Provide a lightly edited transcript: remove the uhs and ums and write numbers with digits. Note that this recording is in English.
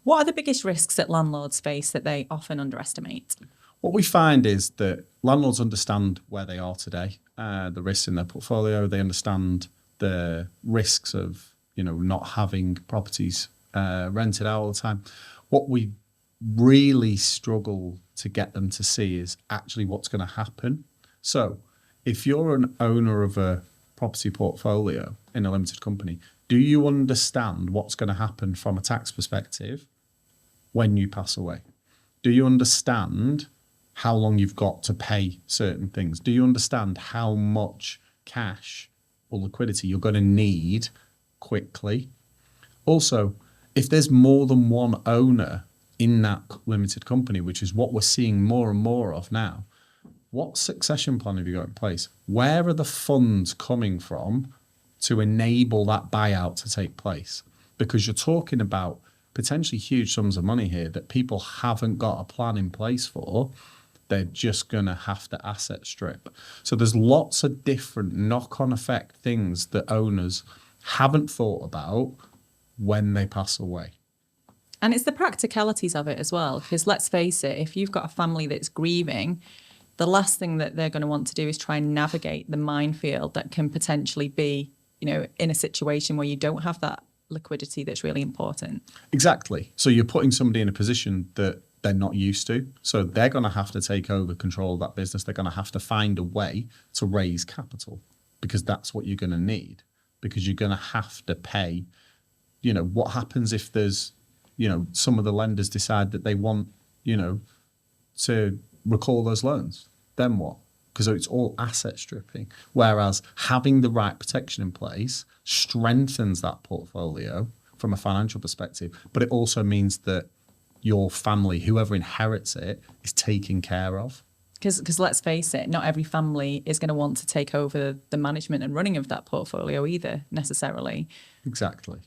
What are the biggest risks that landlords face that they often underestimate? What we find is that landlords understand where they are today, the risks in their portfolio. They understand the risks of not having properties rented out all the time. What we really struggle to get them to see is actually what's going to happen. So if you're an owner of a property portfolio in a limited company, do you understand what's going to happen from a tax perspective when you pass away? Do you understand how long you've got to pay certain things? Do you understand how much cash or liquidity you're going to need quickly? Also, if there's more than one owner in that limited company, which is what we're seeing more and more of now, what succession plan have you got in place? Where are the funds coming from to enable that buyout to take place? Because you're talking about potentially huge sums of money here that people haven't got a plan in place for. They're just going to have to asset strip. So there's lots of different knock-on effect things that owners haven't thought about when they pass away. And it's the practicalities of it as well, because let's face it, if you've got a family that's grieving, the last thing that they're going to want to do is try and navigate the minefield that can potentially be, in a situation where you don't have that liquidity that's really important. Exactly. So you're putting somebody in a position that they're not used to. So they're going to have to take over control of that business. They're going to have to find a way to raise capital, because that's what you're going to need, because you're going to have to pay. What happens if there's, some of the lenders decide that they want, to recall those loans? Then what? Because it's all asset stripping. Whereas having the right protection in place strengthens that portfolio from a financial perspective, but it also means that your family, whoever inherits it, is taken care of. Because let's face it, not every family is going to want to take over the management and running of that portfolio either, necessarily. Exactly.